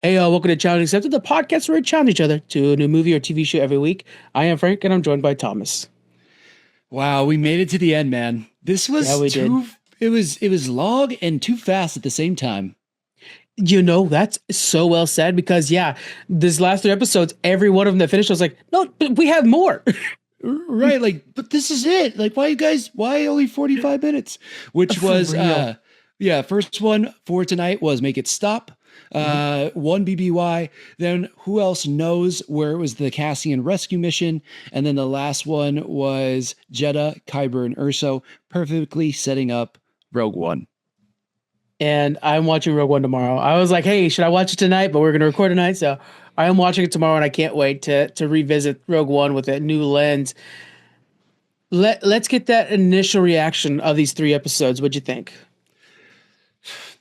Hey, welcome to Challenge Accepted, the podcast where we challenge each other to a new movie or TV show every week. I am Frank, and I'm joined by Thomas. Wow, we made it to the end, man. This Yeah, was we did. too it was long and too fast at the same time. That's so well said because, yeah, this last three episodes, every one of them that finished, I was like, no, but we have more. Right, like, but this is it. Like, why only 45 minutes? Which For was real. yeah, first one for tonight was Make It Stop. Mhm. One BBY. Then who else knows where it was the Cassian rescue mission? And then the last one was Jeddah, Kyber, and Urso, perfectly setting up Rogue One. And I'm watching Rogue One tomorrow. I was like, hey, should I watch it tonight? But we're going to record tonight. So I am watching it tomorrow, and I can't wait to revisit Rogue One with a new lens. Let's get that initial reaction of these three episodes. What'd you think?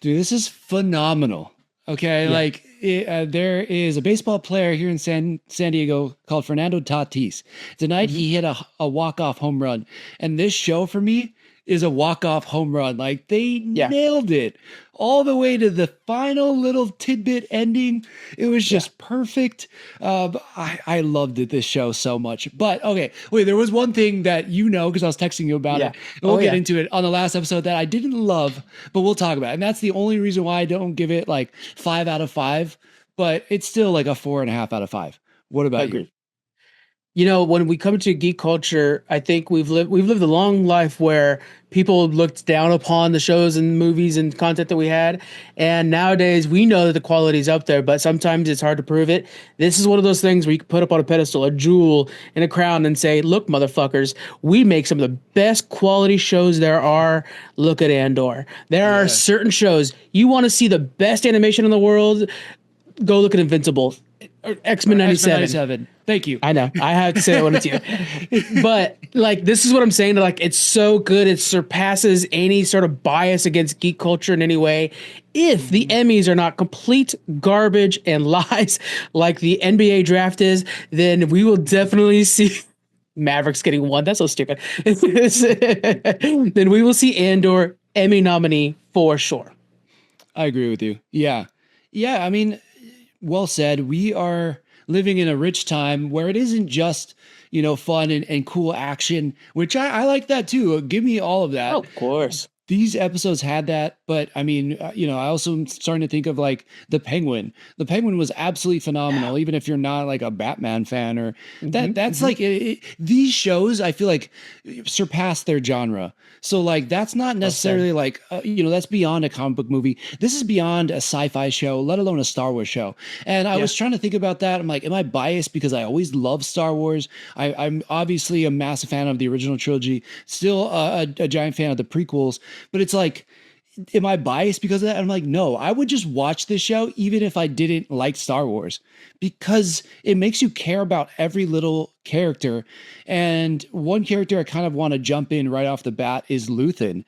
Dude, this is phenomenal. Okay, Yeah. there is a baseball player here in San Diego called Fernando Tatis. Tonight Mhm. he hit a walk-off home run, and this show for me is a walk-off home run. Like they Yeah. nailed it all the way to the final little tidbit ending. It was Yeah. just perfect. I loved it, this show so much. But okay, wait, there was one thing that because I was texting you about Yeah. it, and we'll Oh, get yeah. into it on the last episode that I didn't love, but we'll talk about it. And that's the only reason why I don't give it like 5 out of 5, but it's still like a 4.5 out of 5. What I about you? agree. When we come to geek culture, I think we've lived a long life where people looked down upon the shows and movies and content that we had. And nowadays we know that the quality is up there, but sometimes it's hard to prove it. This is one of those things where you can put up on a pedestal a jewel in a crown and say, look, motherfuckers, we make some of the best quality shows there are. Look at Andor. There are Yeah. certain shows you want to see the best animation in the world. Go look at Invincible or X-Men Or X-Men 97. 97. Thank you. I know. I have to say that when it's you. But like this is what I'm saying. Like it's so good, it surpasses any sort of bias against geek culture in any way. If the Emmys are not complete garbage and lies like the NBA draft is, then we will definitely see Mavericks getting one. That's so stupid. Then we will see Andor Emmy nominee for sure. I agree with you. Yeah. Yeah. I mean, well said. We are living in a rich time where it isn't just, fun and cool action, which I like that too. Give me all of Oh, that. of course. These episodes had that, but I mean, I also am starting to think of like the Penguin. The Penguin was absolutely Yeah. phenomenal, even if you're not like a Batman fan or that. Hmm. That's Hmm. like these shows. I feel like surpass their genre. So like that's not Well said. necessarily like that's beyond a comic book movie. This is beyond a sci-fi show, let alone a Star Wars show. And I Yeah. was trying to think about that. I'm like, am I biased because I always love Star Wars? I'm obviously a massive fan of the original trilogy. Still a giant fan of the prequels. But it's like, am I biased because of that? I'm like, no, I would just watch this show even if I didn't like Star Wars because it makes you care about every little character. And one character I kind of want to jump in right off the bat is Luthen Hmm.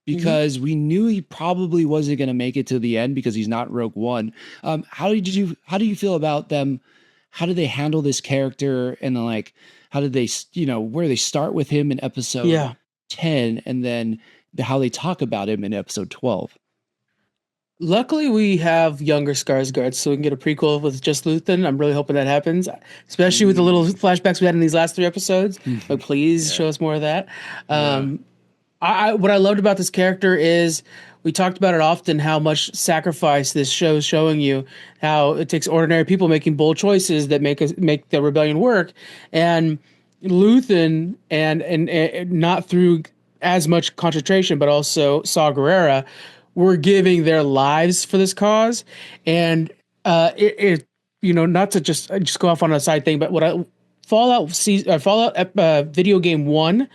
because we knew he probably wasn't going to make it to the end because he's not Rogue One. How do you feel about them? How do they handle this character? And then like, how did they, where they start with him in episode Yeah. 10 and then how they talk about him in episode 12. Luckily, we have younger Skarsgård, so we can get a prequel with just Luthen. I'm really hoping that happens, especially with the little Mm. flashbacks we had in these last three episodes. Like, please Yeah. show us more of that. Yeah. Um, what I loved about this character is we talked about it often how much sacrifice this show is showing you, how it takes ordinary people making bold choices that make the rebellion work, and Luthen and not through as much concentration, but also Saw Gerrera were giving their lives for this cause, and not to just go off on a side thing, but what I Fallout video game one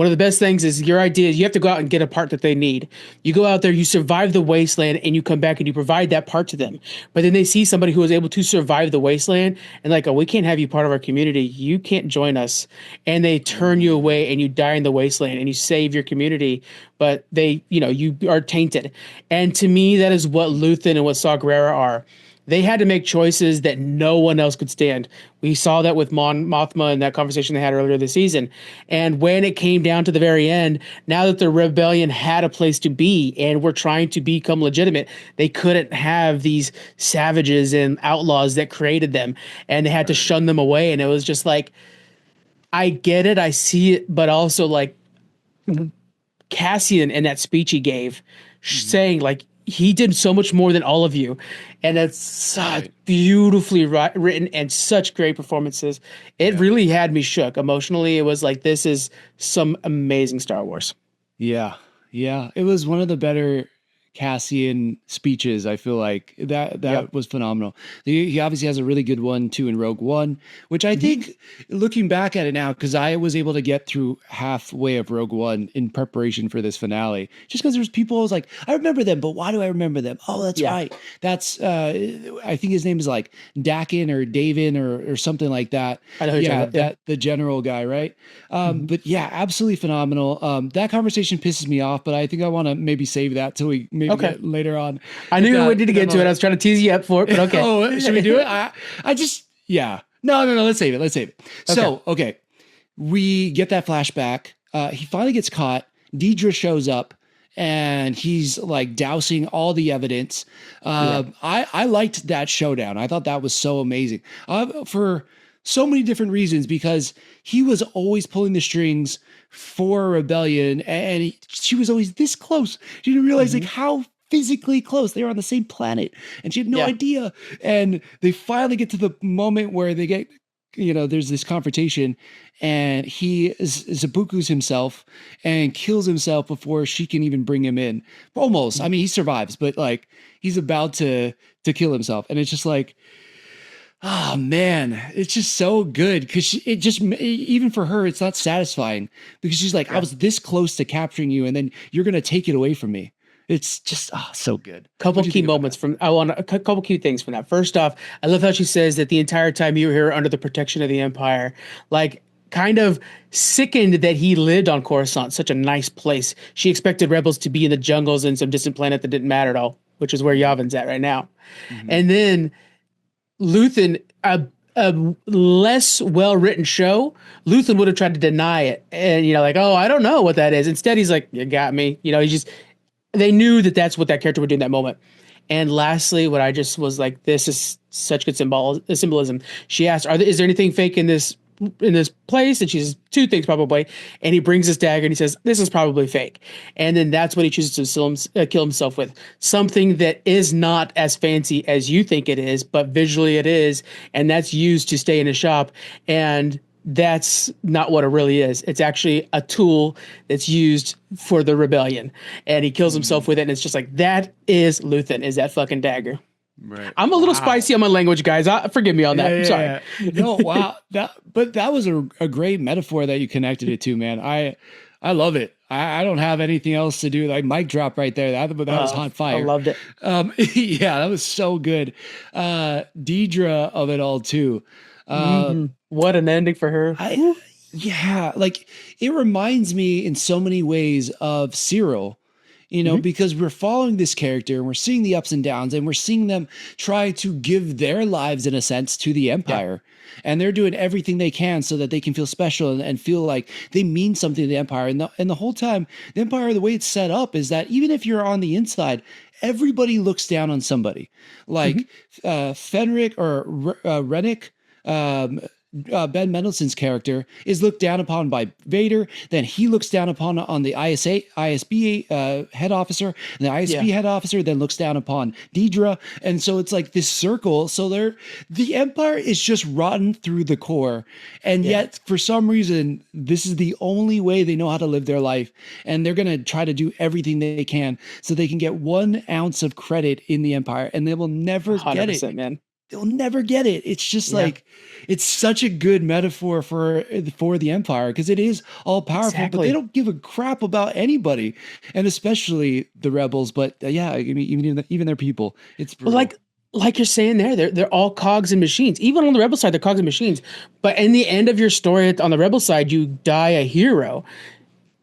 of the best things is your idea is you have to go out and get a part that they need. You go out there, you survive the wasteland, and you come back and you provide that part to them. But then they see somebody who was able to survive the wasteland and like, oh, we can't have you part of our community. You can't join us. And they turn you away and you die in the wasteland and you save your community. But you are tainted. And to me, that is what Luthen and what Saw Gerrera are. they had to make choices that no one else could stand. We saw that with Mothma and that conversation they had earlier this season. And when it came down to the very end, now that the rebellion had a place to be and were trying to become legitimate, they couldn't have these savages and outlaws that created them, and they had to shun them away. And it was just like, I get it, I see it, but also like Cassian in that speech he gave, saying like he did so much more than all of you, and it's such beautifully written and such great performances. It really had me shook emotionally. It was like, this is some amazing Star Wars. Yeah. Yeah. It was one of the better Cassian speeches. I feel like that was phenomenal. He obviously has a really good one too in Rogue One, which I think, looking back at it now, because I was able to get through halfway of Rogue One in preparation for this finale, just because there's people I was like, I remember them, but why do I remember them? Oh, that's right. That's I think his name is like Dakin or Davin or something like that. I know who you're talking about. That the general guy, right? But yeah, absolutely phenomenal. That conversation pisses me off, but I think I want to maybe save that till we maybe get later on. I knew we wanted to get to it. I was trying to tease you up for it, but okay. Oh, should we do it? I just, yeah. No. Let's save it. So, okay. We get that flashback. He finally gets caught. Deidre shows up and he's like dousing all the evidence. I liked that showdown. I thought that was so amazing for so many different reasons, because he was always pulling the strings for a rebellion, and she was always this close. She didn't realize like how physically close they were on the same planet, and she had no idea. And they finally get to the moment where they get, there's this confrontation, and he zabukus himself and kills himself before she can even bring him in. Almost. I mean, he survives, but like he's about to kill himself, and it's just like, oh man, it's just so good, because it just, even for her, it's not satisfying, because she's like, I was this close to capturing you, and then you're gonna take it away from me. It's just so good. Couple key moments from I want a couple key things from that. First off, I love how she says that the entire time you were here under the protection of the Empire, like kind of sickened that he lived on Coruscant, such a nice place. She expected rebels to be in the jungles in some distant planet that didn't matter at all, which is where Yavin's at right now. And then Luthen, a less well-written show, Luthen would have tried to deny it. And, like, oh, I don't know what that is. Instead, he's like, you got me. They knew that that's what that character would do in that moment. And lastly, what I just was like, this is such good symbolism. She asked, is there anything fake in this place? And she says, two things probably. And he brings this dagger and he says, this is probably fake. And then that's what he chooses to kill himself with. Something that is not as fancy as you think it is, but visually it is. And that's used to stay in a shop. And that's not what it really is. It's actually a tool that's used for the rebellion. And he kills himself with it. And it's just like, that is Luthen, is that fucking dagger. Right. I'm a little spicy on my language, guys. Forgive me on that. I'm sorry. No, wow. That was a great metaphor that you connected it to, man. I love it. I don't have anything else to do. Like, mic drop right there. That was hot fire. I loved it. Yeah, that was so good. Deidre of it all too. What an ending for her. Like, it reminds me in so many ways of Cyril. Because we're following this character and we're seeing the ups and downs, and we're seeing them try to give their lives, in a sense, to the Empire. Yeah. And they're doing everything they can so that they can feel special and feel like they mean something to the Empire. And the whole time, the Empire, the way it's set up is that even if you're on the inside, everybody looks down on somebody. Like Fenric or Rennick, Ben Mendelsohn's character is looked down upon by Vader. Then he looks down upon on the ISB head officer, and the ISB head officer then looks down upon Deidre. And so it's like this circle. So the Empire is just rotten through the core. And yet for some reason, this is the only way they know how to live their life. And they're going to try to do everything they can so they can get 1 ounce of credit in the Empire, and they will never get it. Man. They'll never get it. It's just like, it's such a good metaphor for the Empire, because it is all powerful, but they don't give a crap about anybody, and especially the rebels. But I mean, even their people. It's brutal. Well, like you're saying they're all cogs and machines. Even on the rebel side, they're cogs and machines. But in the end of your story, on the rebel side, you die a hero.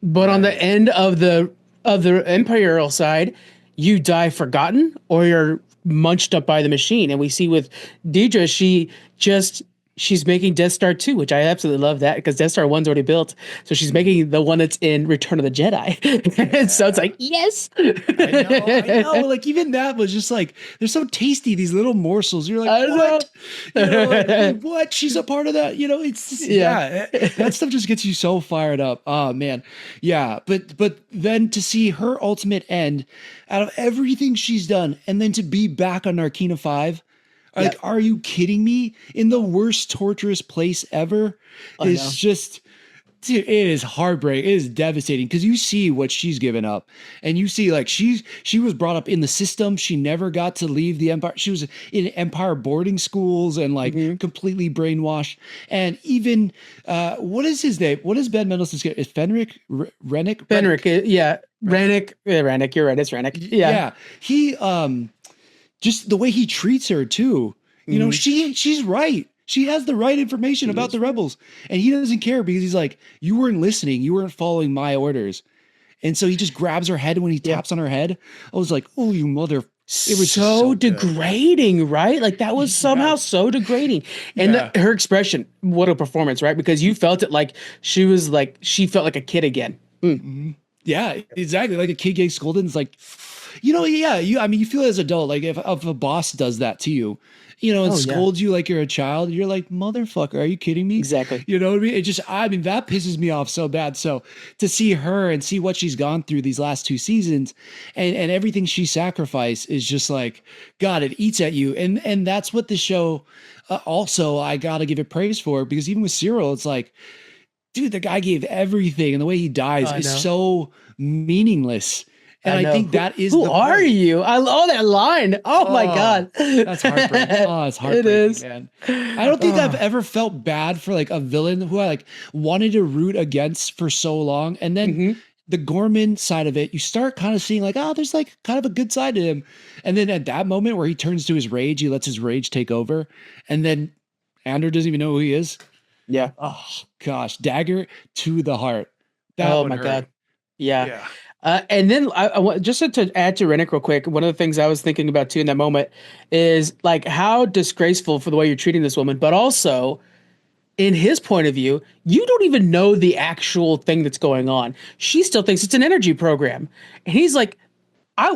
But on the end of the imperial side, you die forgotten, or you're munched up by the machine. And we see with Deidre, she's making Death Star 2, which I absolutely love that because Death Star 1's already built. So she's making the one that's in Return of the Jedi. And so it's like, yes. I know. Like even that was just like, they're so tasty, these little morsels. You're like, what? You know, like, what? She's a part of that. You know, it's just, that stuff just gets you so fired up. Oh man. Yeah. But then to see her ultimate end out of everything she's done, and then to be back on Narkina 5. Like, are you kidding me? In the worst torturous place ever. It's just, dude, it is heartbreaking. It is devastating because you see what she's given up, and you see like she was brought up in the system. She never got to leave the Empire. She was in Empire boarding schools and like completely brainwashed. And even what is his name? What is Ben Mendelsohn's name? Is Fenric Rennick? Fenric, yeah, Rennick. Rennick. You're right. It's Rennick. Yeah. He just the way he treats her too. You know, she's right. She has the right information about the rebels, and he doesn't care because he's like, you weren't listening. You weren't following my orders. And so he just grabs her head. When he taps on her head, I was like, oh, you mother. It was so degrading, right? Like that was somehow so degrading. And her expression, what a performance, right? Because you felt it like she felt like a kid again. Yeah, exactly. Like a kid getting scolded. It's like, you know, you feel as an adult, like if a boss does that to you, you know, and scolds you like you're a child, you're like, motherfucker, are you kidding me? Exactly. You know what I mean? That pisses me off so bad. So to see her and see what she's gone through these last 2 seasons and everything she sacrificed is just like, God, it eats at you. And that's what the show also, I got to give it praise for, because even with Cyril, it's like, dude, the guy gave everything, and the way he dies is so meaningless. And I think that is who are you? I love that line. Oh my God. That's heartbreaking. Oh, it's heartbreaking, it is. Man. I don't think I've ever felt bad for like a villain who I like wanted to root against for so long. And then the Gorman side of it, you start kind of seeing like, oh, there's like kind of a good side to him. And then at that moment where he turns to his rage, he lets his rage take over. And then Andor doesn't even know who he is. Yeah. Oh gosh, dagger to the heart. Oh my God. Yeah. And then I want just to add to Rennick real quick. One of the things I was thinking about too in that moment is like how disgraceful for the way you're treating this woman, but also in his point of view, you don't even know the actual thing that's going on. She still thinks it's an energy program, and he's like,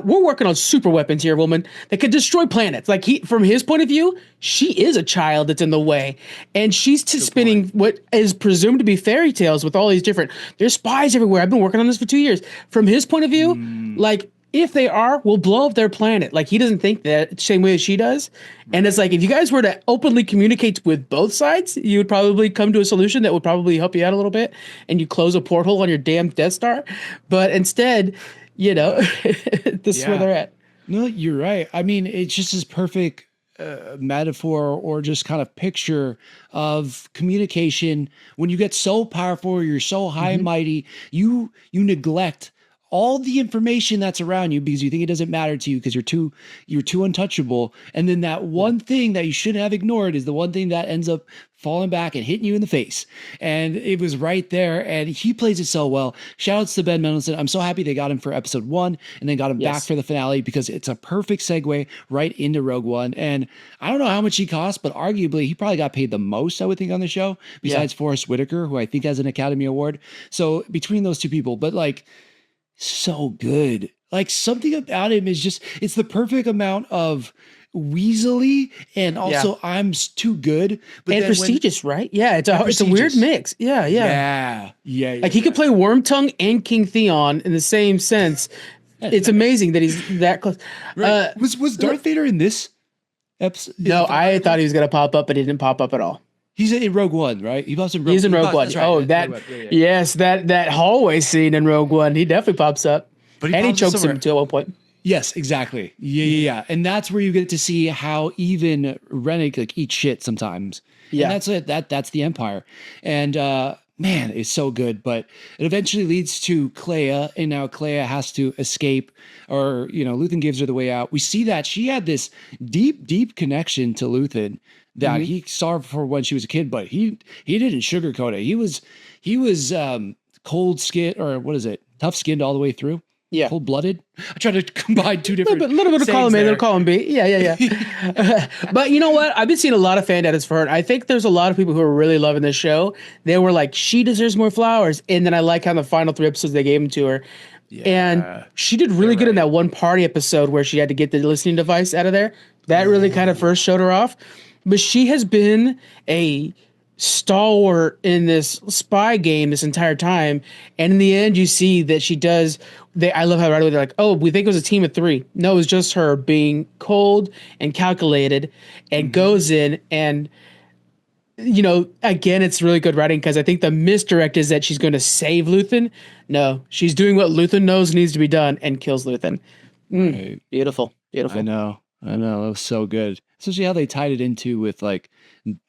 we're working on super weapons here, woman, that could destroy planets. Like from his point of view, she is a child that's in the way, and she's spinning what is presumed to be fairy tales with all these different. There's spies everywhere. I've been working on this for 2 years. From his point of view, like if they are, we'll blow up their planet. Like he doesn't think that same way as she does. And it's like if you guys were to openly communicate with both sides, you would probably come to a solution that would probably help you out a little bit, and you close a porthole on your damn Death Star. But instead, you know, this is where they're at. No, you're right. I mean, it's just this perfect metaphor or just kind of picture of communication. When you get so powerful, you're so high and mighty, you neglect all the information that's around you because you think it doesn't matter to you because you're too untouchable. And then that one thing that you shouldn't have ignored is the one thing that ends up falling back and hitting you in the face. And it was right there. And he plays it so well. Shout outs to Ben Mendelsohn. I'm so happy they got him for episode 1 and then got him back for the finale, because it's a perfect segue right into Rogue One. And I don't know how much he cost, but arguably he probably got paid the most, I would think, on the show, besides Forrest Whitaker, who I think has an Academy Award. So between those two people, but like, so good. Like something about him is just, it's the perfect amount of weaselly and also I'm too good, but and prestigious, right? Yeah, it's a weird mix. Yeah. Like he could play Wormtongue and King Theon in the same sense. It's amazing that he's that close. Right. Was Darth Vader in this episode? No, I thought he was gonna pop up, but he didn't pop up at all. He's in Rogue One, right? He's in Rogue One. Right. Oh, yes, that hallway scene in Rogue One. He definitely pops up, and he chokes him too at one point. Yes, exactly. Yeah. And that's where you get to see how even Rennick like eats shit sometimes. Yeah, and that's it. That's the Empire, and man, it's so good. But it eventually leads to Kleya, and now Kleya has to escape, or Luthen gives her the way out. We see that she had this deep connection to Luthen that he saw for when she was a kid, but he didn't sugarcoat it. He was cold skin, or what is it? Tough skinned all the way through. Yeah. Cold-blooded. I try to combine two A different little bit of column A, sayings little column B. Yeah. But you know what? I've been seeing a lot of fan edits for it. I think there's a lot of people who are really loving this show. They were like, she deserves more flowers. And then I like how the final 3 episodes they gave them to her. And she did really good in that one party episode where she had to get the listening device out of there. That really kind of first showed her off. But she has been a stalwart in this spy game this entire time. And in the end, you see that she does. I love how right away they're like, oh, we think it was a team of 3. No, it was just her being cold and calculated and goes in and. Again, it's really good writing because I think the misdirect is that she's going to save Luthen. No, she's doing what Luthen knows needs to be done and kills Luthen. Right. Beautiful. I know. It was so good. Especially how they tied it into with like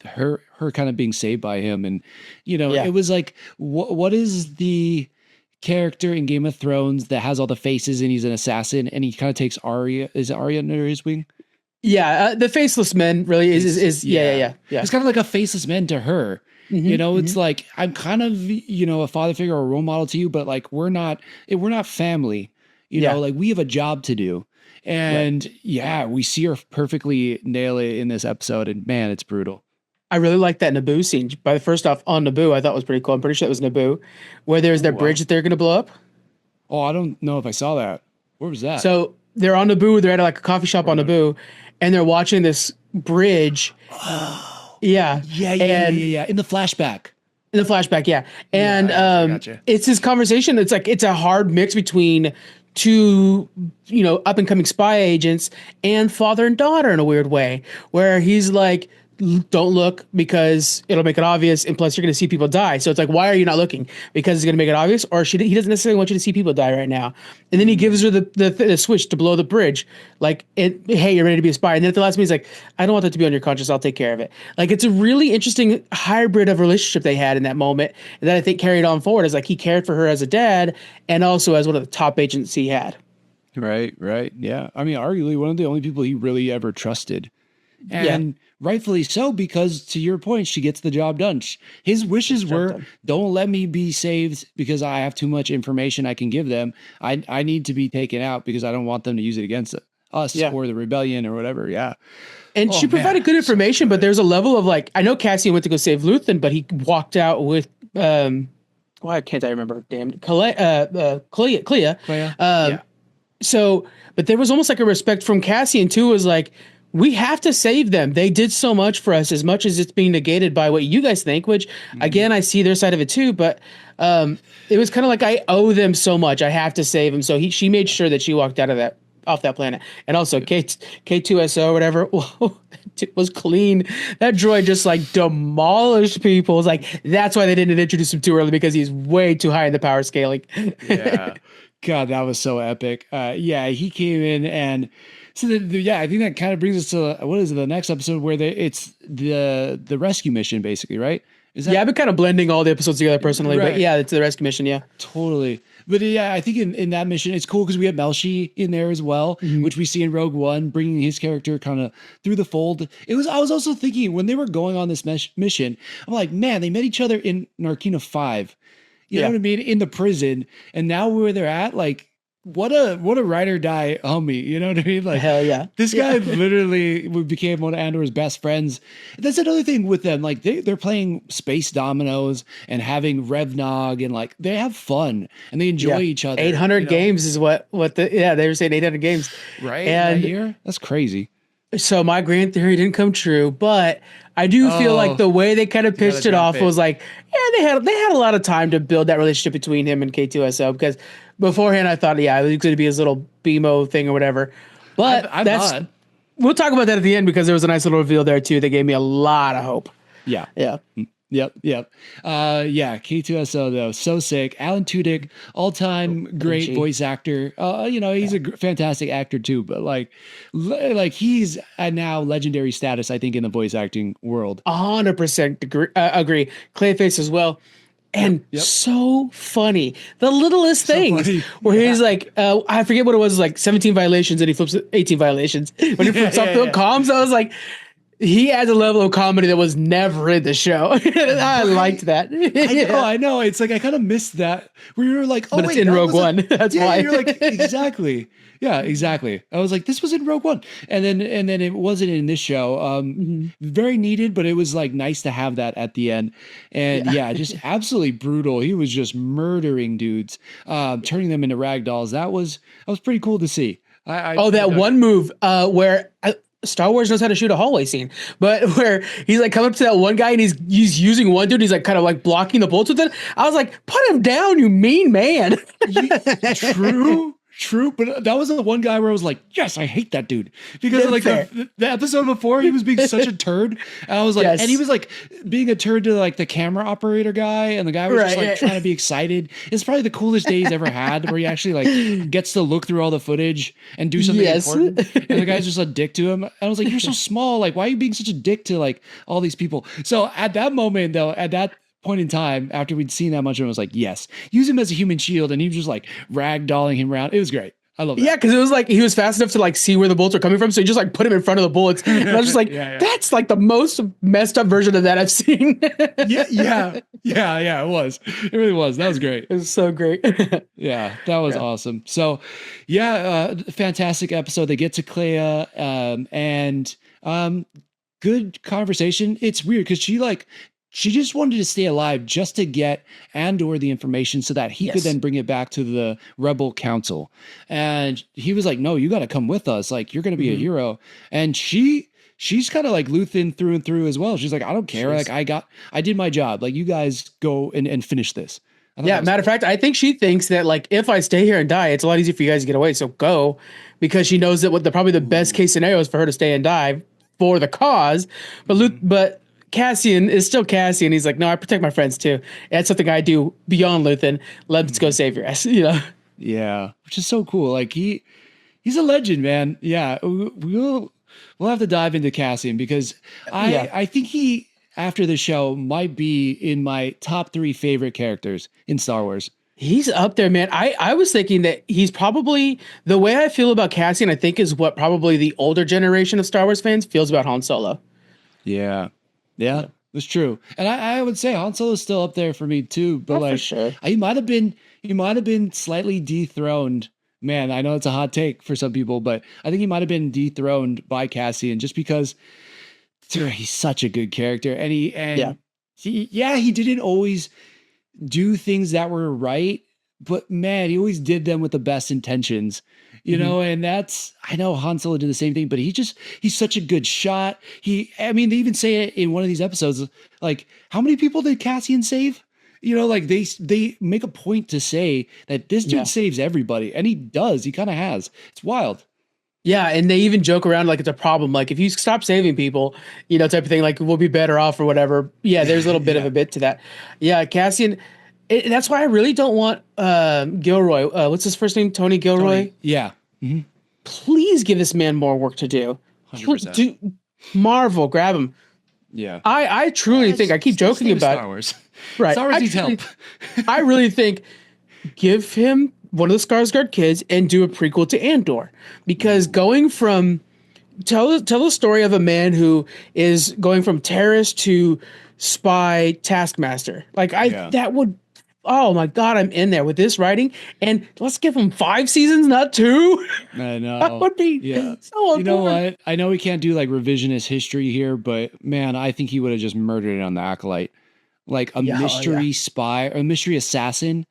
her kind of being saved by him. And, it was like, what is the character in Game of Thrones that has all the faces and he's an assassin and he kind of takes Arya. Is it Arya under his wing? Yeah, the faceless men really is yeah. It's kind of like a faceless man to her. It's like I'm kind of a father figure or a role model to you, but like we're not family. Like we have a job to do, and we see her perfectly nail it in this episode, and man, it's brutal. I really like that Naboo scene. By first off, on Naboo, I thought was pretty cool. I'm pretty sure it was Naboo, where there's that bridge that they're going to blow up. Oh, I don't know if I saw that. Where was that? So they're on Naboo. They're at like a coffee shop on Naboo. And they're watching this bridge. Oh. Yeah. Yeah. In the flashback. And gotcha. It's this conversation. It's like it's a hard mix between two, up and coming spy agents and father and daughter in a weird way, where he's like, don't look because it'll make it obvious, and plus you're going to see people die. So it's like, why are you not looking? Because it's going to make it obvious, or he doesn't necessarily want you to see people die right now. And then he gives her the switch to blow the bridge, like, hey, you're ready to be a spy. And then at the last minute, he's like, I don't want that to be on your conscience. I'll take care of it. Like, it's a really interesting hybrid of relationship they had in that moment that I think carried on forward. Is like he cared for her as a dad and also as one of the top agents he had. Right. Yeah. I mean, arguably one of the only people he really ever trusted. And rightfully so, because to your point, she gets the job done. His wishes were, don't let me be saved because I have too much information I can give them. I need to be taken out because I don't want them to use it against us or the rebellion or whatever. Yeah. And she provided good information, but there's a level of like, I know Cassian went to go save Luthen, but he walked out with, why can't I remember? Damn, Kleya. So, but there was almost like a respect from Cassian too, was like, we have to save them. They did so much for us, as much as it's being negated by what you guys think, which again, I see their side of it too, but it was kind of like, I owe them so much. I have to save them. So she made sure that she walked off that planet. And also K2SO or whatever was clean. That droid just like demolished people. It was like, that's why they didn't introduce him too early, because he's way too high in the power scaling. Yeah. God, that was so epic. He came in and so I think that kind of brings us to what is it, the next episode where it's the rescue mission, basically, right? Is that? Yeah, I've been kind of blending all the episodes together personally, right. But yeah, it's the rescue mission. Yeah, totally. But yeah, I think in that mission, it's cool because we have Melshi in there as well, which we see in Rogue One, bringing his character kind of through the fold. I was also thinking when they were going on this mission, I'm like, man, they met each other in Narkina 5. You know what I mean? In the prison, and now where they're at, like. What a ride or die homie, you know what I mean? Like, hell yeah. This guy literally became one of Andor's best friends. That's another thing with them. Like they're playing space dominoes and having Revnog, and like they have fun and they enjoy each other. 800 games is what they were saying, 800 games. Right. And that year? That's crazy. So my grand theory didn't come true, but I do feel like the way they kind of pitched it off was like, they had a lot of time to build that relationship between him and K2SO, because beforehand I thought, it was going to be his little BMO thing or whatever. But we'll talk about that at the end, because there was a nice little reveal there too that gave me a lot of hope. Yeah. Yeah. Yep. K2SO though, so sick. Alan Tudyk, all-time great voice actor. He's a fantastic actor too, but like he's at now legendary status, I think, in the voice acting world. 100% agree. Clayface as well. And so funny. The littlest things where he's like, I forget what it was, like 17 violations, and he flips 18 violations. When he flips off the comms, I was like, he adds a level of comedy that was never in the show. I liked that. Yeah. I know. It's like I kind of missed that. Where you were like, oh But it's wait, in that Rogue was a One. That's yeah. why. You're like exactly. Yeah, exactly. I was like, this was in Rogue One, and then it wasn't in this show. Mhm. Very needed, but it was like nice to have that at the end. And Yeah. yeah, just absolutely brutal. He was just murdering dudes, turning them into rag dolls. That was pretty cool to see. Oh, I that dug one it. move where Star Wars knows how to shoot a hallway scene, but where he's like coming up to that one guy and he's using one dude, he's like kind of like blocking the bullets with it. I was like, put him down, you mean man. True, true. But that was the one guy where I was like, yes, I hate that dude because Yeah, like fair. the episode before he was being such a turd. And I was like, and he Yes. was like being a turd to like the camera operator guy, and the guy was just Right. like trying to be excited. It's probably the coolest day he's ever had, where he actually like gets to look through all the footage and do something Yes. important. And the guy's just a dick to him. I was like, you're so small. Like, why are you being such a dick to like all these people? So at that moment, though, at that point in time, after we'd seen that much of him, I was like, yes, use him as a human shield. And he was just like ragdolling him around. It was great. I love that. Yeah, because it was like he was fast enough to like see where the bullets are coming from, so he just like put him in front of the bullets. And I was just like, Yeah, yeah. that's like the most messed up version of that I've seen. Yeah. It was. It really was. That was great. It was so great. Yeah, that was awesome. So, yeah, fantastic episode. They get to Kleya, and good conversation. It's weird because she just wanted to stay alive just to get Andor the information so that he could Yes. then bring it back to the Rebel Council. And he was like, "No, you got to come with us. Like, you're going to be a Mhm. hero." And she's kind of like Luthen through and through as well. She's like, "I don't care. She's- Like, I did my job. Like, you guys go and finish this." I thought Yeah, that was matter of cool. fact, I think she thinks that like if I stay here and die, it's a lot easier for you guys to get away. So go, because she knows that what the probably the best case scenario is for her to stay and die for the cause. But Cassian is still Cassian. He's like, no, I protect my friends too. That's something I do beyond Luthen. Let's go save your ass. You know. Yeah, which is so cool. Like he's a legend, man. Yeah, we'll have to dive into Cassian because Yeah. I think he after the show might be in my top 3 favorite characters in Star Wars. He's up there, man. I was thinking that he's probably the way I feel about Cassian, I think is what probably the older generation of Star Wars fans feels about Han Solo. Yeah, that's true. And I would say Han Solo's still up there for me too. But Oh, for like sure. he might have been slightly dethroned. Man, I know it's a hot take for some people, but I think he might have been dethroned by Cassian just because dude, he's such a good character. And Yeah. he didn't always do things that were right, but man, he always did them with the best intentions, you Mhm. know, and I know Han Solo did the same thing, but he's such a good shot. I mean, they even say it in one of these episodes, like, how many people did Cassian save? You know, like they make a point to say that this dude Yeah. saves everybody, and he does. He kind of has. It's wild. Yeah, and they even joke around like it's a problem. Like if you stop saving people, you know, type of thing, like we'll be better off or whatever. Yeah, there's a little bit of Yeah. a bit to that. Yeah, Cassian. And that's why I really don't want Gilroy. What's his first name? Tony Gilroy. Yeah. Please give this man more work to do. 100%. Do Marvel, grab him. Yeah. I truly think I keep joking about Star Wars. right. Star Wars I needs truly- help. I really think give him one of the Skarsgård kids and do a prequel to Andor, because going from tell the story of a man who is going from terrorist to spy taskmaster. Like Yeah. that would. Oh my God, I'm in there with this writing, and let's give him 5 seasons, not 2. I know. That would be so You know important. what? I know we can't do like revisionist history here, but man, I think he would have just murdered it on the Acolyte. Like a Yeah, oh, mystery spy or a mystery assassin.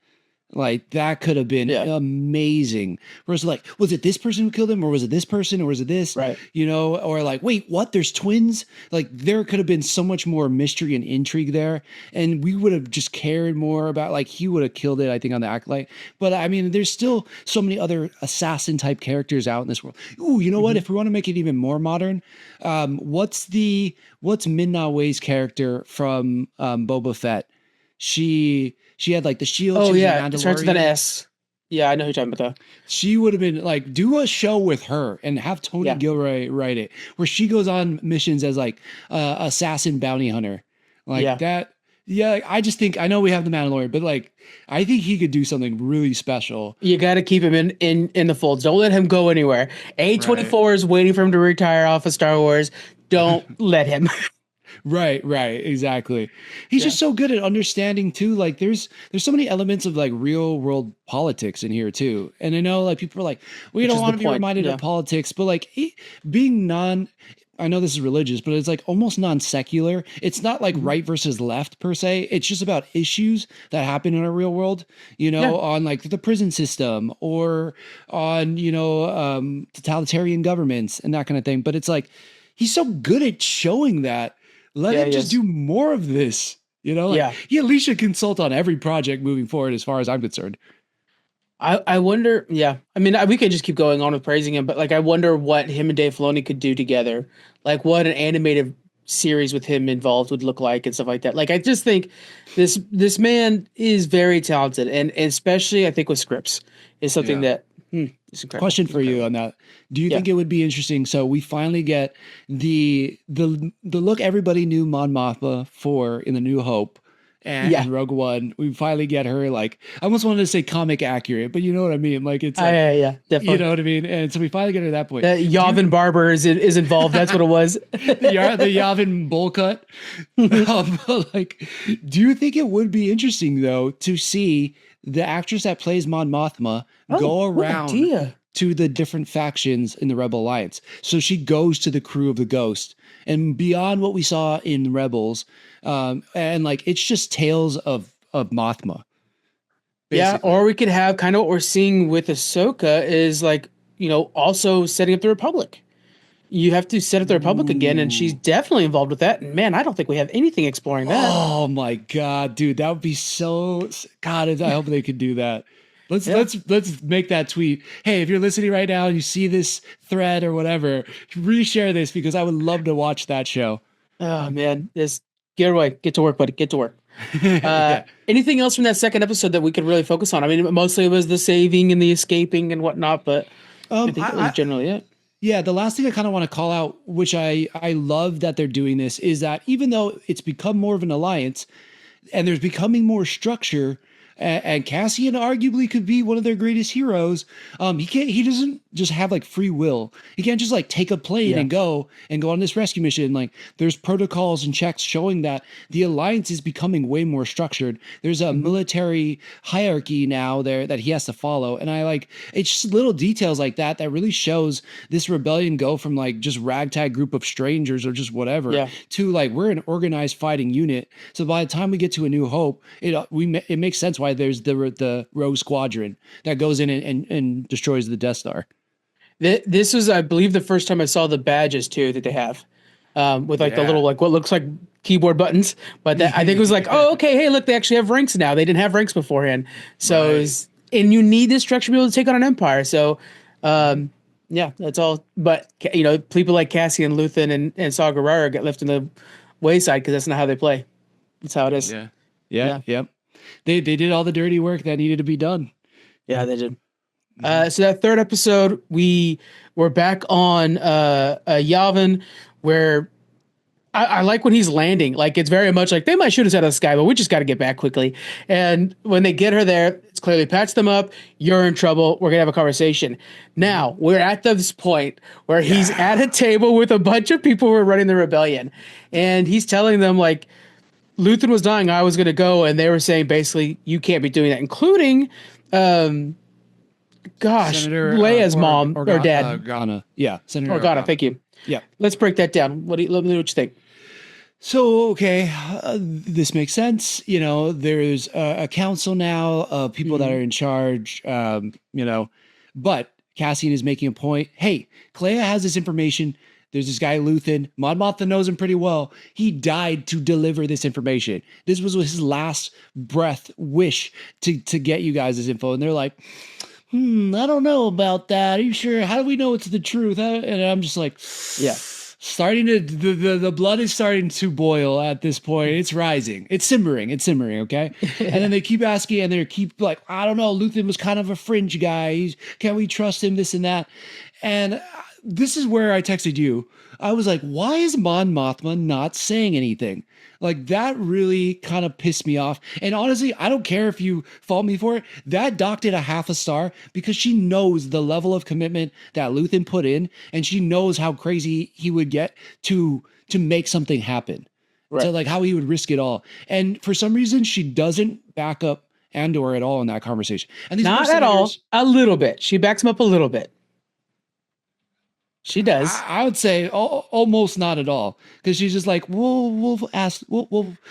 Like that could have been Yeah. amazing. Whereas like, was it this person who killed him, or was it this person, or was it this? Right. You know, or like, wait, what? There's twins? Like there could have been so much more mystery and intrigue there. And we would have just cared more about like he would have killed it, I think, on the Acolyte. But I mean, there's still so many other assassin type characters out in this world. Ooh, you know what? If we want to make it even more modern, what's Min-Na Wei's character from Boba Fett? She had like the shield. Oh she was a yeah, it starts with an Mandalorian. S. Yeah, I know who you're talking about. Though. She would have been like, do a show with her and have Tony Yeah. Gilroy write it, where she goes on missions as like assassin bounty hunter, like Yeah. that. Yeah, I just think I know we have the Mandalorian, but like I think he could do something really special. You got to keep him in the folds. Don't let him go anywhere. A24 is waiting for him to retire off of Star Wars. don't let him. Right, right, exactly. He's Yeah, just so good at understanding too. Like there's so many elements of like real world politics in here too. And I know like people are like, we which don't is the want to be point. reminded of Yeah. politics, but like being non I know this is religious, but it's like almost non-secular. It's not like Mhm. right versus left per se. It's just about issues that happen in our real world, Yeah. on like the prison system or on, totalitarian governments and that kind of thing. But it's like he's so good at showing that. Let Yeah, him he just is. do more of this. Like Yeah. he at least should consult on every project moving forward, as far as I'm concerned. I wonder, yeah. I mean, we could just keep going on with praising him, but like, I wonder what him and Dave Filoni could do together. Like, what an animated series with him involved would look like and stuff like that. Like, I just think this man is very talented, and especially I think with scripts is something Yeah. that is incredible. Question It's for you incredible. on that. Do you Yeah, think it would be interesting? So we finally get the look everybody knew Mon Mothma for in the New Hope yeah. and Rogue One. We finally get her like I almost wanted to say comic accurate, but you know what I mean? Like it's like Yeah, you definitely. know what I mean? And so we finally get her at that point. Do you Yavin Barber is involved. That's what it was. the Yavin bowl cut. Like, do you think it would be interesting though to see the actress that plays Mon Mothma Oh, go good around idea. to the different factions in the Rebel Alliance? So she goes to the crew of the Ghost, and beyond what we saw in Rebels, and like it's just tales of Mothma, Yeah, basically. or we could have kind of what we're seeing with Ahsoka is like, also setting up the Republic. You have to set up the Republic again, and she's Ooh. definitely involved with that. And man, I don't think we have anything exploring that. Oh my god, dude, that would be so God, I hope they could do that. Let's Yeah. let's let's make that tweet. Hey, if you're listening right now and you see this thread or whatever, reshare this because I would love to watch that show. Oh man, this Gilroy, get to work, buddy. Get to work. Yeah. Anything else from that second episode that we could really focus on? I mean, mostly it was the saving and the escaping and whatnot, but I think that was I generally it. Yeah, the last thing I kind of want to call out, which I love that they're doing this, is that even though it's become more of an alliance and there's becoming more structure, and Cassian arguably could be one of their greatest heroes. He doesn't just have like free will. He can't just like take a plane Yeah. and go on this rescue mission. Like there's protocols and checks showing that the alliance is becoming way more structured. There's a Mhm. military hierarchy now there that he has to follow. And I like it's just little details like that that really shows this rebellion go from like just ragtag group of strangers or just whatever Yeah. to like we're an organized fighting unit. So by the time we get to A New Hope, it makes sense why there's the Rogue Squadron that goes in and destroys the Death Star. This was, I believe, the first time I saw the badges too that they have, with like the Yeah. little like what looks like keyboard buttons. But that, I think it was like, oh, okay, hey, look, they actually have ranks now. They didn't have ranks beforehand, so Right. and you need this structure to be able to take on an empire. So, yeah, that's all. But people like Cassian, Luthen, and Saw Gerrera get left in the wayside because that's not how they play. That's how it is. Yeah. Yeah. Yeah, Yep. They did all the dirty work that needed to be done. yeah, they did. Mhm. So that third episode, we're back on Yavin, where I like when he's landing. Like it's very much like they might shoot us out of the sky, but we just got to get back quickly. And when they get her there, it's clearly patch them up. You're in trouble. We're gonna have a conversation. Now we're at this point where he's at a table with a bunch of people who are running the rebellion, and he's telling them like Luthen was dying, I was gonna go, and they were saying basically you can't be doing that, including Senator Leia's mom or dad. Organa. Yeah. Senator Organa, Organa. thank you. Yeah. Let's break that down. Let me know what you think. So, okay, this makes sense. There's a council now of people that Mhm. are in charge, but Cassian is making a point. Hey, Kleya has this information. There's this guy, Luthen. Mon Mothma knows him pretty well. He died to deliver this information. This was his last breath wish to get you guys this info. And they're like, I don't know about that. Are you sure? How do we know it's the truth? And I'm just like, Yeah. starting to the blood is starting to boil at this point. It's rising. It's simmering. Okay. And then they keep asking, and they keep like, I don't know. Luthen was kind of a fringe guy. Can we trust him? This and that. And this is where I texted you. I was like, why is Mon Mothma not saying anything? Like that really kind of pissed me off. And honestly, I don't care if you fault me for it. That docked it a half a star because she knows the level of commitment that Luthen put in, and she knows how crazy he would get to make something happen. Right. So like how he would risk it all. And for some reason, she doesn't back up Andor at all in that conversation. And these Not at all. A little bit. She backs him up a little bit. She does. I would say almost not at all, because she's just like, we'll ask.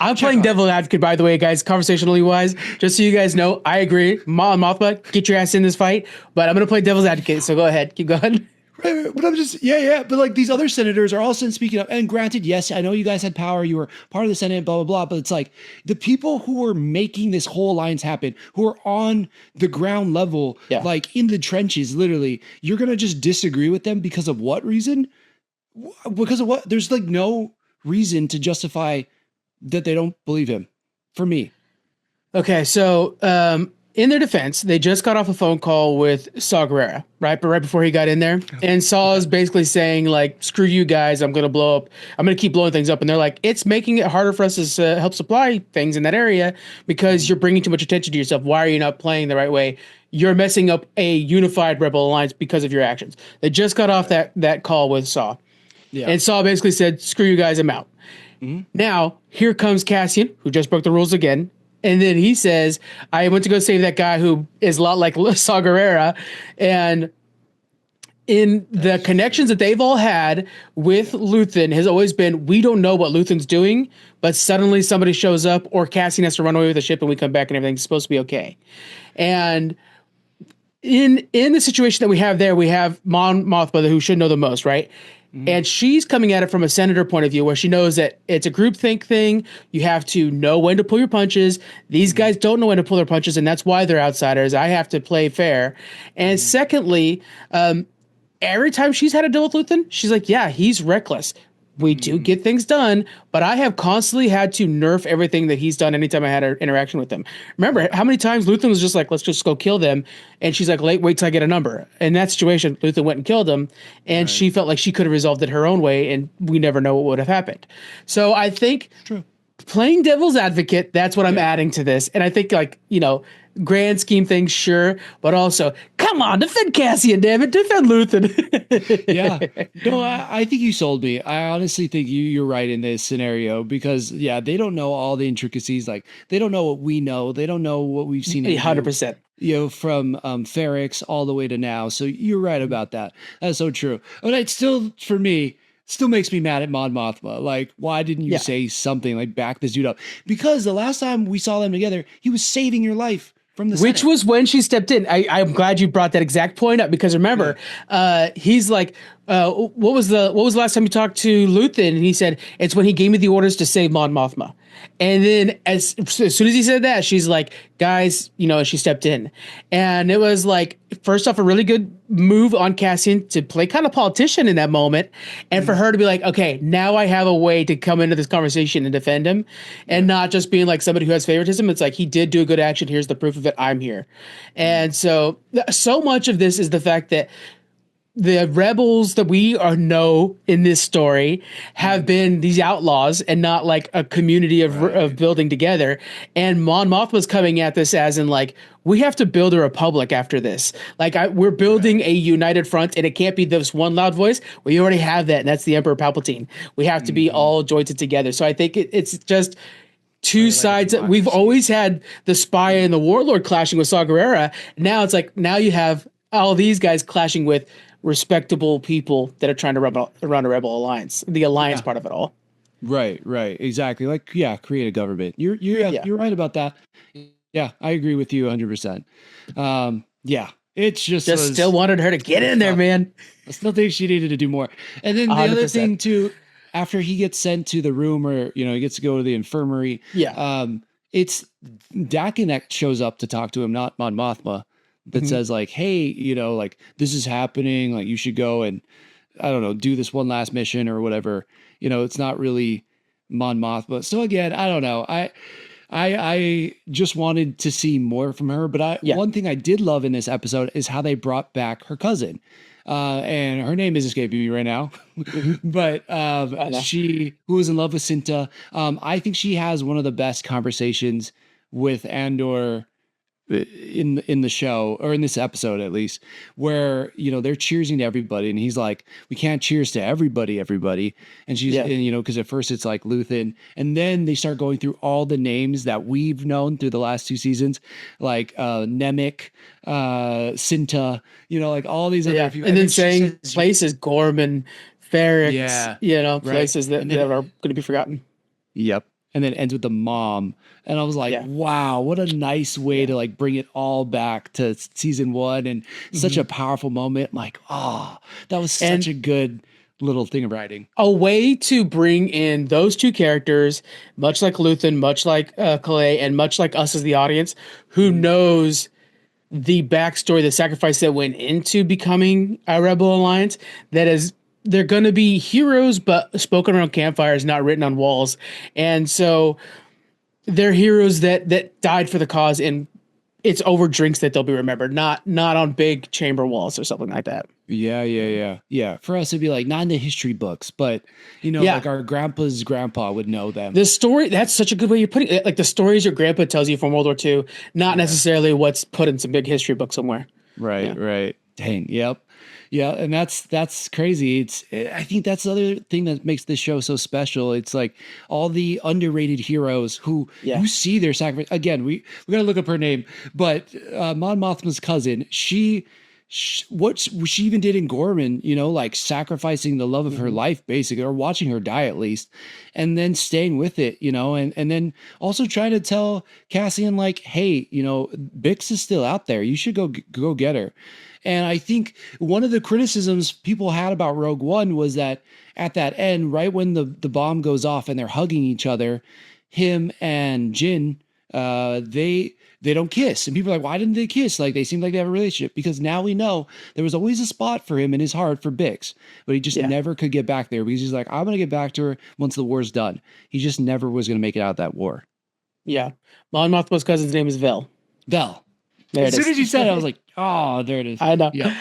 I'm playing devil advocate, by the way, guys. Conversationally wise, just so you guys know, I agree. Mothma, get your ass in this fight. But I'm gonna play devil's advocate. So go ahead, keep going. Right, but I'm just but like these other senators are all speaking up, and granted, yes, I know you guys had power, you were part of the Senate, blah blah blah, but it's like the people who are making this whole alliance happen, who are on the ground level, like in the trenches, literally, you're gonna just disagree with them because of what reason? Because of what? There's like no reason to justify that they don't believe him. For me, okay, so in their defense, they just got off a phone call with Saw Gerrera, right? But right before he got in there, and Saw is basically saying like, "Screw you guys! I'm gonna blow up. I'm gonna keep blowing things up." And they're like, "It's making it harder for us to help supply things in that area because you're bringing too much attention to yourself. Why are you not playing the right way? You're messing up a unified rebel alliance because of your actions." They just got off that call with Saw, and Saw basically said, "Screw you guys! I'm out." Now here comes Cassian, who just broke the rules again. And then he says, I went to go save that guy who is a lot like Saw Gerrera. And in the connections that they've all had with Luthen has always been, we don't know what Luthen's doing, but suddenly somebody shows up or Cassian has to run away with the ship and we come back and everything's supposed to be okay. And in the situation that we have there, we have Mon Mothma, who should know the most, right? And she's coming at it from a senator point of view where she knows that it's a groupthink thing. You have to know when to pull your punches. These guys don't know when to pull their punches, and that's why they're outsiders. I have to play fair. And secondly, every time she's had to deal with Luthen, she's like, yeah, he's reckless. We do get things done, but I have constantly had to nerf everything that he's done anytime I had an interaction with him. Remember how many times Luthen was just like, let's just go kill them. And she's like, wait till I get a number. In that situation, Luthen went and killed him. And she felt like she could have resolved it her own way. And we never know what would have happened. So I think playing devil's advocate, that's what I'm adding to this. And I think like, grand scheme things, sure, but also, come on, defend Cassian, damn it, defend Luthen. No, I think you sold me. I honestly think you're right in this scenario because, they don't know all the intricacies. Like, they don't know what we know. They don't know what we've seen. 100%. From Ferrex all the way to now. So you're right about that. That's so true. But it still, for me, still makes me mad at Mon Mothma. Like, why didn't you say something like back this dude up? Because the last time we saw them together, he was saving your life. Which was when she stepped in. I'm glad you brought that exact point up because remember, he's like, what was the last time you talked to Luthen? And he said, it's when he gave me the orders to save Mon Mothma. And then as soon as he said that, she's like, guys, she stepped in. And it was like, first off, a really good move on Cassian to play kind of politician in that moment. And for her to be like, okay, now I have a way to come into this conversation and defend him and not just being like somebody who has favoritism. It's like, he did do a good action. Here's the proof of it. I'm here. And so much of this is the fact that the rebels that we know in this story have been these outlaws and not like a community of building together. And Mon Mothma's coming at this as in like, we have to build a republic after this. Like we're building a united front and it can't be this one loud voice. We already have that. And that's the Emperor Palpatine. We have to be all jointed together. So I think it's just two sides. We've always had the spy and the warlord clashing with Saw Gerrera. Now it's like, now you have all these guys clashing with respectable people that are trying to run a rebel alliance, the alliance part of it all. Right, exactly. Like, create a government. You're right about that. Yeah, I agree with you 100%. It's just still wanted her to get in there, man. I still think she needed to do more. And then the 100%. Other thing too, after he gets sent to the room or he gets to go to the infirmary. It's Dakin that shows up to talk to him, not Mon Mothma. That says like, hey, like this is happening. Like you should go and I don't know, do this one last mission or whatever. It's not really Mon Mothma. So again, I don't know. I just wanted to see more from her. But one thing I did love in this episode is how they brought back her cousin. and her name is escaping me right now. But I know. she who is in love with Cinta. I think she has one of the best conversations with Andor in the show, or in this episode at least, where they're cheersing to everybody and he's like, we can't cheers to everybody, and she's Yeah. and, because at first it's like Luthen, and then they start going through all the names that we've known through the last two seasons, like Nemec, Cinta, like all these other Yeah. people, And then she saying says, places, Gorman, Ferrex, yeah, right, places and that then are going to be forgotten. yep. And then it ends with the mom. And I was like, Yeah. wow, what a nice way to like bring it all back to season one, and such a powerful moment. I'm like, oh, that was And such a good little thing of writing. a way to bring in those two characters, much like Luthen, much like Kleya, and much like us as the audience, who knows the backstory, the sacrifice that went into becoming a Rebel Alliance, that is, they're going to be heroes, but spoken around campfires, not written on walls. And so they're heroes that died for the cause, and it's over drinks that they'll be remembered, not on big chamber walls or something like that. Yeah. For us, it'd be like not in the history books, but Yeah. like our grandpa's grandpa would know them. The story, that's such a good way you're putting it. Like the stories your grandpa tells you from World War II, not necessarily what's put in some big history book somewhere. Right. Dang. Yep. Yeah. And that's crazy. I think that's the other thing that makes this show so special. It's like all the underrated heroes who you see their sacrifice. Again, we got to look up her name, but Mon Mothma's cousin, what she even did in Gorman, like sacrificing the love of her life, basically, or watching her die at least, and then staying with it, and then also trying to tell Cassian, like, hey, Bix is still out there. You should go get her. And I think one of the criticisms people had about Rogue One was that at that end, right when the bomb goes off and they're hugging each other, him and Jin, they don't kiss. And people are like, why didn't they kiss? Like, they seem like they have a relationship. Because now we know there was always a spot for him in his heart for Bix, but he just never could get back there, because he's like, I'm going to get back to her once the war's done. He just never was going to make it out of that war. Yeah. Mon Mothma's cousin's name is Vel. As soon as you said it, I was like, oh, there it is. I know. Yeah.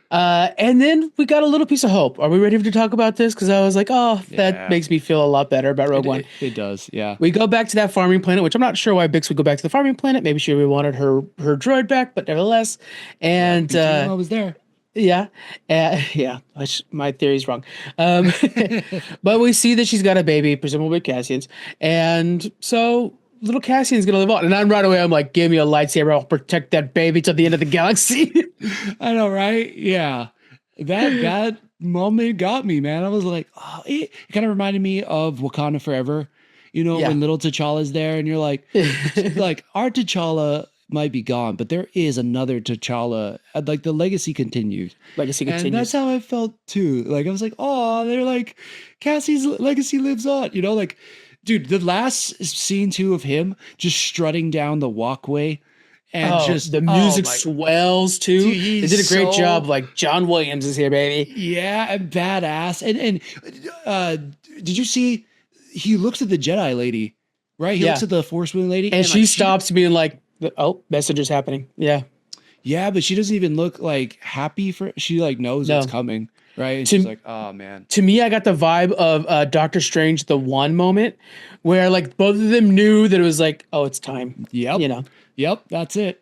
And then we got a little piece of hope. Are we ready to talk about this? Because I was like, oh, that makes me feel a lot better about Rogue One. It does, yeah. We go back to that farming planet, which I'm not sure why Bix would go back to the farming planet. Maybe she wanted her droid back, but nevertheless. And I was there. Yeah. My theory's wrong. But we see that she's got a baby, presumably Cassian's. And so little Cassian's going to live on. And I'm like, give me a lightsaber. I'll protect that baby till the end of the galaxy. I know, right? Yeah. That moment got me, man. I was like, oh, it kind of reminded me of Wakanda Forever. When little T'Challa's there and you're like, like our T'Challa might be gone, but there is another T'Challa. Like the legacy continued. And that's how I felt too. Like I was like, oh, they're like, Cassie's legacy lives on. Like, dude, the last scene too of him just strutting down the walkway, and just the music swells too. Dude, they did a great job. Like John Williams is here, baby. Yeah, and badass. And did you see? He looks at the Jedi lady, right? He looks at the Force Wing lady, and she stops being like, "Oh, messenger's happening." Yeah, but she doesn't even look like happy for. She like knows what's coming, right? And she's like, "Oh man." To me, I got the vibe of Doctor Strange, the One moment, where like both of them knew that it was like, "Oh, it's time." Yep. Yep, that's it.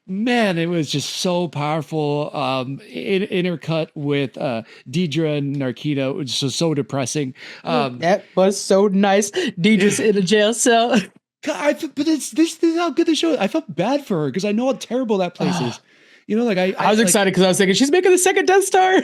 Man, it was just so powerful. Intercut with Deidre and Narkita, which was so depressing. That was so nice. Deidre's in a jail cell. But this is how good the show is. I felt bad for her because I know how terrible that place is. I was excited because I was thinking she's making the second Death Star.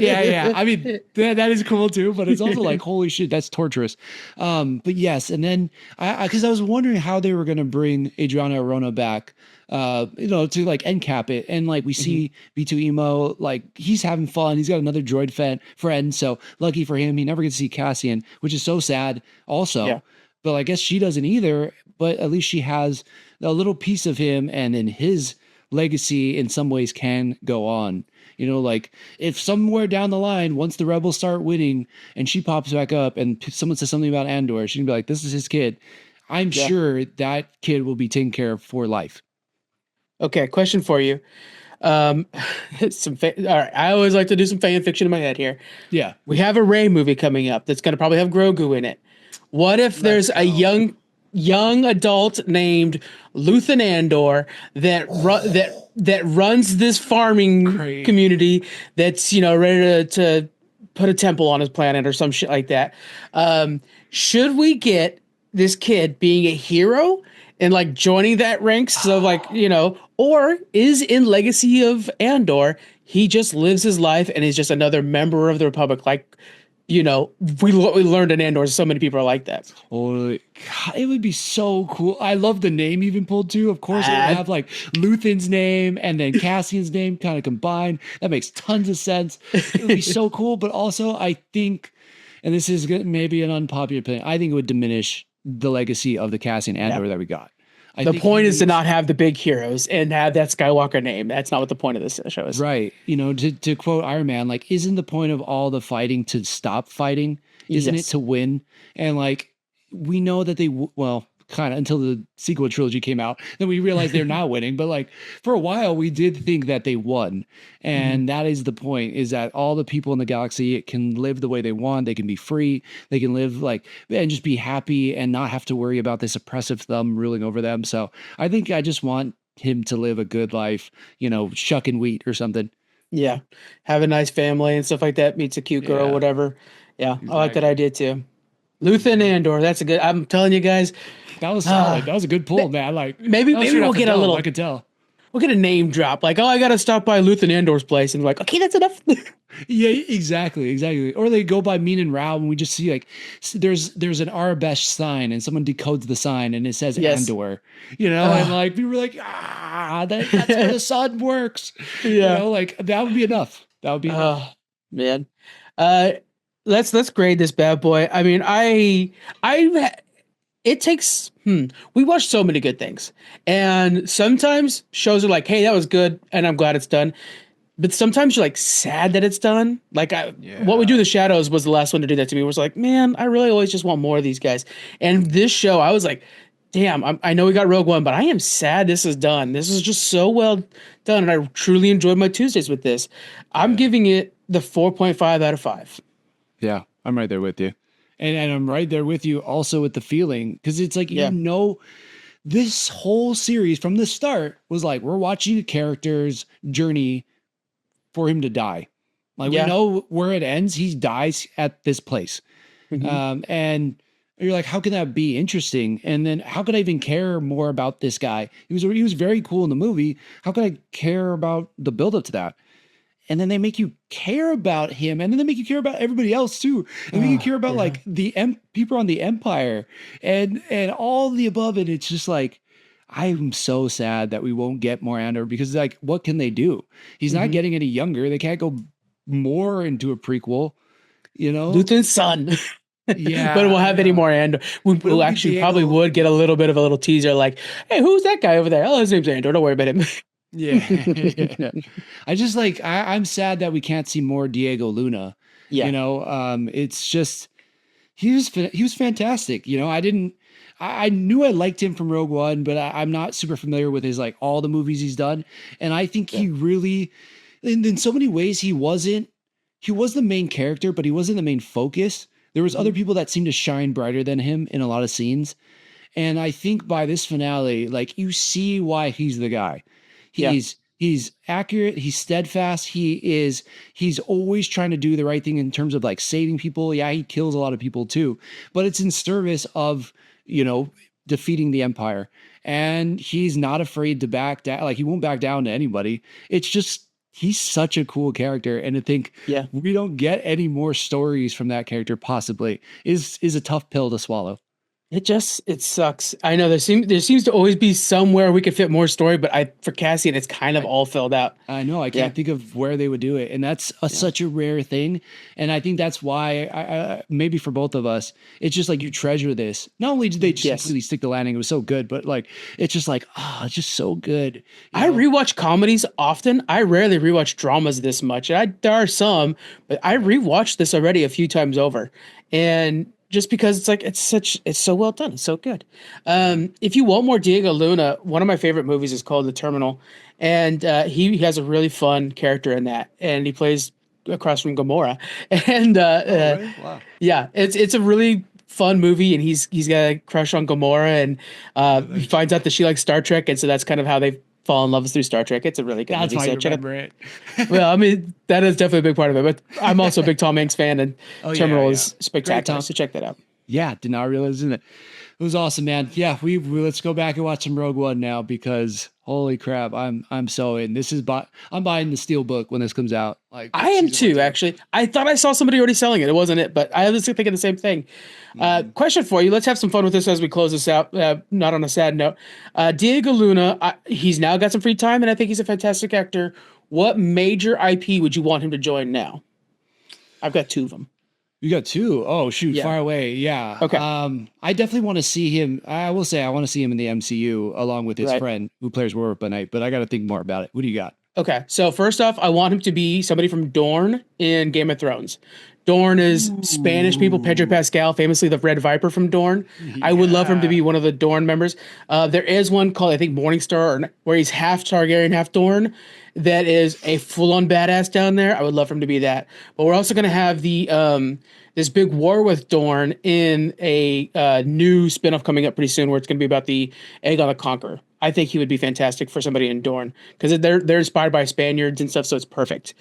yeah. I mean, that is cool too, but it's also like, holy shit, that's torturous. But yes, and then because I was wondering how they were going to bring Adriana Arona back, to like end cap it, and like we see B2 Emo, like he's having fun. He's got another droid friend, so lucky for him, he never gets to see Cassian, which is so sad. Also. Yeah. But I guess she doesn't either, but at least she has a little piece of him, and then his legacy in some ways can go on. Like if somewhere down the line, once the rebels start winning and she pops back up and someone says something about Andor, she can be like, this is his kid. I'm sure that kid will be taken care of for life. Okay, question for you. Um, all right. I always like to do some fan fiction in my head here. Yeah. We have a Ray movie coming up that's going to probably have Grogu in it. What if Let's there's a go. young adult named Luthen Andor that runs this farming Great. community that's ready to put a temple on his planet or some shit like that? Should we get this kid being a hero and like joining that ranks? So like or is in Legacy of Andor he just lives his life and is just another member of the Republic like what we learned in Andor, so many people are like that. Holy God, it would be so cool. I love the name even pulled too. Of course, it would have like Luthen's name and then Cassian's name kind of combined. That makes tons of sense. It would be so cool. But also, I think, and this is maybe an unpopular opinion, I think it would diminish the legacy of the Cassian Andor that we got. The point is to not have the big heroes and have that Skywalker name. That's not what the point of this show is. Right. To quote Iron Man, like, isn't the point of all the fighting to stop fighting? Isn't it to win? And like, we know that well, kind of until the sequel trilogy came out, then we realized they're not winning. But like, for a while, we did think that they won. And that is the point, is that all the people in the galaxy can live the way they want. They can be free. They can live like, and just be happy and not have to worry about this oppressive thumb ruling over them. So I think I just want him to live a good life, shucking wheat or something. Yeah. Have a nice family and stuff like that. Meets a cute girl, whatever. Yeah. Exactly. I like that idea too. Luthen Andor. That's a good, I'm telling you guys. That was solid. That was a good pull, man. Like maybe we'll get a little, I could tell. We'll get a name drop. Like, oh, I got to stop by Luthen Andor's place. And like, okay, that's enough. Yeah, exactly. Or they go by Mean and Rao and we just see like, there's an Arabesh sign and someone decodes the sign and it says Andor, and like, we were like, that's how the sun works. Yeah. Like that would be enough. That would be enough. Man. Let's grade this bad boy. I mean, it takes, we watch so many good things. And sometimes shows are like, hey, that was good. And I'm glad it's done. But sometimes you're like sad that it's done. Like What We Do in the Shadows was the last one to do that to me. It was like, man, I really always just want more of these guys. And this show, I was like, damn, I know we got Rogue One, but I am sad this is done. This is just so well done. And I truly enjoyed my Tuesdays with this. I'm giving it the 4.5 out of 5. Yeah, I'm right there with you. And I'm right there with you also with the feeling, because it's like, this whole series from the start was like, we're watching a character's journey for him to die. Like we know where it ends. He dies at this place. And you're like, how can that be interesting? And then how could I even care more about this guy? He was very cool in the movie. How could I care about the buildup to that? And then they make you care about him, and then they make you care about everybody else too, and make you care about like the people on the Empire, and all the above. And it's just like, I'm so sad that we won't get more Andor, because like, what can they do? He's not getting any younger. They can't go more into a prequel, Luthen's son. Yeah, but we'll have any more Andor. We'll actually probably would get a little bit of a little teaser, like, hey, who's that guy over there? Oh, his name's Andor. Don't worry about him. Yeah. I just like, I'm sad that we can't see more Diego Luna. It's just, he was fantastic. I knew I liked him from Rogue One, but I'm not super familiar with his, like, all the movies he's done. And I think he really, in so many ways, he was the main character, but he wasn't the main focus. There was other people that seemed to shine brighter than him in a lot of scenes. And I think by this finale, like, you see why he's the guy. He's accurate. He's steadfast. He's always trying to do the right thing in terms of like saving people. Yeah, he kills a lot of people too, but it's in service of, defeating the Empire. And he's not afraid to back down. Like, he won't back down to anybody. It's just, he's such a cool character. And to think we don't get any more stories from that character possibly is a tough pill to swallow. It sucks. I know there seems to always be somewhere we could fit more story, but for Cassian, it's kind of all filled out. I know. I can't think of where they would do it. And that's such a rare thing. And I think that's why I maybe for both of us, it's just like, you treasure this. Not only did they just completely stick the landing, it was so good, but like, it's just like, it's just so good. I rewatch comedies often. I rarely rewatch dramas this much. There are some, but I rewatched this already a few times over. And just because it's like it's so well done, it's so good. If you want more Diego Luna, one of my favorite movies is called The Terminal, and he has a really fun character in that, and he plays across from Gamora, and Oh, really? Wow. yeah, it's a really fun movie, and he's got a crush on Gamora, and he finds out that she likes Star Trek, and so that's kind of how they fall in love through Star Trek. It's a really good That's movie. why So you check it. remember it. Well, I mean, that is definitely a big part of it, but I'm also a big Tom Hanks fan, and Oh, yeah, Terminal yeah. is spectacular. Tom. So check that out. Yeah, did not realize it. It was awesome, man. Yeah, we let's go back and watch some Rogue One now because holy crap, I'm so in. I'm buying the Steel Book when this comes out. Like I am season too, one. actually. I thought I saw somebody already selling it. It wasn't it, but I was thinking the same thing. Question for you. Let's have some fun with this as we close this out. Not on a sad note. Diego Luna, he's now got some free time, and I think he's a fantastic actor. What major IP would you want him to join now? I've got two of them. You got two. Oh shoot, Yeah. far away. Yeah. Okay. I definitely want to see him. I will say I want to see him in the MCU along with his Right. friend who plays Warwick by Night, but I got to think more about it. What do you got? Okay, so first off, I want him to be somebody from Dorne in Game of Thrones. Dorne is Spanish people. Pedro Pascal, famously the Red Viper from Dorne. I would love him to be one of the Dorne members. There is one called, I think, Morningstar, where he's half Targaryen, half Dorne. That is a full-on badass down there. I would love for him to be that. But we're also going to have the this big war with Dorne in a new spinoff coming up pretty soon, where it's going to be about the Aegon the Conqueror. I think he would be fantastic for somebody in Dorne because they're inspired by Spaniards and stuff, so it's perfect.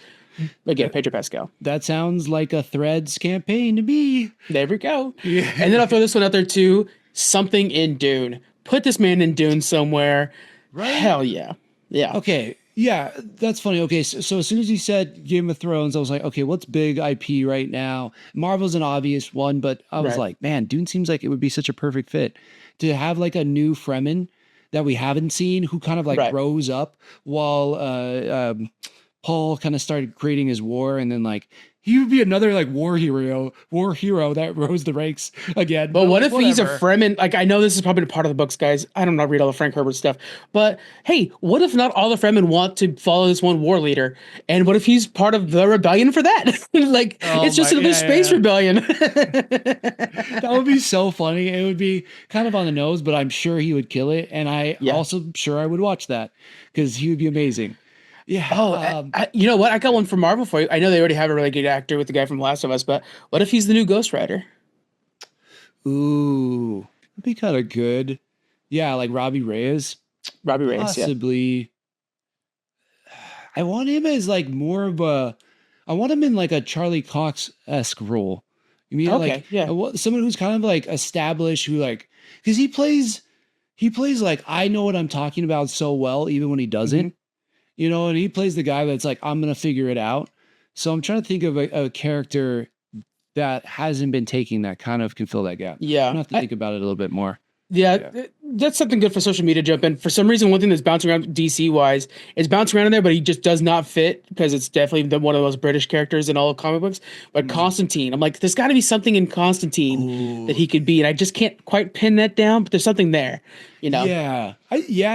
Again, Pedro Pascal. That sounds like a Threads campaign to me. There we go. Yeah. And then I'll throw this one out there too. Something in Dune. Put this man in Dune somewhere. Right? Hell yeah. Yeah. Okay. Yeah, that's funny. Okay, so as soon as you said Game of Thrones, I was like, okay, what's big IP right now? Marvel's an obvious one, but I was Right. like, man, Dune seems like it would be such a perfect fit to have like a new Fremen that we haven't seen who kind of like Right. rose up while Paul kind of started creating his war, and then like he would be another like war hero that rose the ranks again. But what like, if he's a whatever. Fremen? Like, I know this is probably part of the books, guys. I don't know, read all the Frank Herbert stuff. But hey, what if not all the Fremen want to follow this one war leader? And what if he's part of the rebellion for that? Like, Oh it's just my- another yeah, space yeah. rebellion. That would be so funny. It would be kind of on the nose, but I'm sure he would kill it. And I Yeah. also sure I would watch that because he would be amazing. Yeah. Oh, you know what? I got one for Marvel for you. I know they already have a really good actor with the guy from Last of Us, but what if he's the new Ghost Rider? Ooh, that'd be kind of good. Yeah, like Robbie Reyes, Robbie Reyes, yeah. possibly. I want him as like more of a. I want him in like a Charlie Cox-esque role. You mean Okay, like yeah. someone who's kind of like established, who like because he plays like I know what I'm talking about so well, even when he doesn't. Mm-hmm. You know, and he plays the guy that's like, I'm gonna figure it out. So I'm trying to think of a character that hasn't been taking that kind of can fill that gap. Yeah. I'm gonna have to think about it a little bit more. Yeah, that's something good for social media to jump in. For some reason, one thing that's bouncing around DC wise is bouncing around in there, but he just does not fit because it's definitely one of the most British characters in all of comic books. But Constantine, I'm like, there's got to be something in Constantine that he could be, and I just can't quite pin that down. But there's something there, you know. Yeah,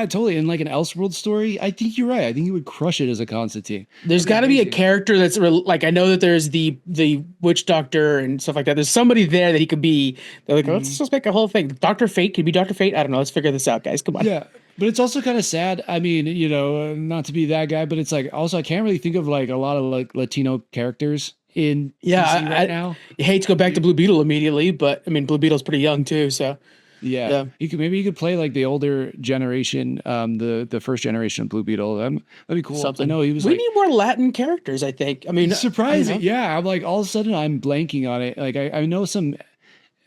totally. In like an Elseworld story, I think you're right. I think he would crush it as a Constantine. There's got to be a character that's like, I know that there's the witch doctor and stuff like that. There's somebody there that he could be. They're like, let's just make a whole thing. Dr. Fate could be Dr. Fate. I don't know. Let's figure this out, guys. Come on. Yeah, but it's also kind of sad. I mean, you know, not to be that guy, but it's like also I can't really think of like a lot of like Latino characters in DC right now. I hate to go back to Blue Beetle immediately, but I mean, Blue Beetle's pretty young too. So Yeah. You could play like the older generation, the first generation of Blue Beetle. That'd be cool. something. I know he was We like need more Latin characters, I think. I mean, surprising. I don't know. Yeah, I'm like all of a sudden I'm blanking on it. Like I know some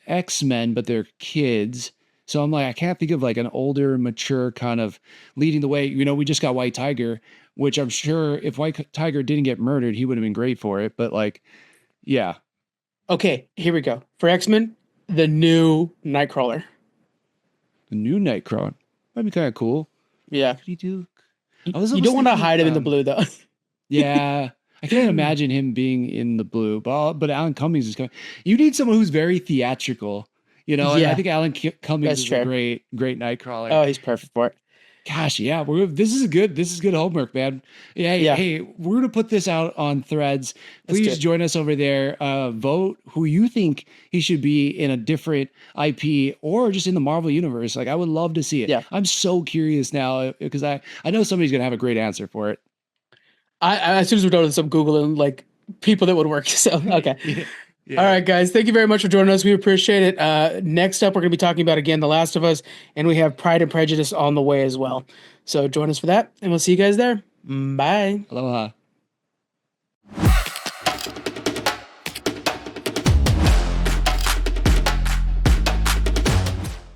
X-Men, but they're kids. So I'm like, I can't think of like an older, mature kind of leading the way. You know, we just got White Tiger, which I'm sure if White Tiger didn't get murdered, he would have been great for it. But like, yeah. Okay, here we go. For X-Men, the new Nightcrawler. The new Nightcrawler. That'd be kind of cool. Yeah. Could he do? You don't want to hide him in the blue, though. Yeah. I can't imagine him being in the blue, but Alan Cummings is coming. You need someone who's very theatrical, you know. And Yeah. I think Alan Cummings That's is fair. a great Nightcrawler. Oh, he's perfect for it. Gosh, yeah, this is good homework, man. Yeah, hey, Yeah, hey, we're gonna put this out on Threads. let's do Please it. join us over there. Vote who you think he should be in a different IP or just in the Marvel universe. Like, I would love to see it. Yeah. I'm so curious now because I know somebody's gonna have a great answer for it. As soon as we're done with this, I'm Googling like people that would work. So, okay. Yeah, All yeah. right, guys. Thank you very much for joining us. We appreciate it. Next up, we're going to be talking about again The Last of Us, and we have Pride and Prejudice on the way as well. So join us for that, and we'll see you guys there. Bye. Aloha.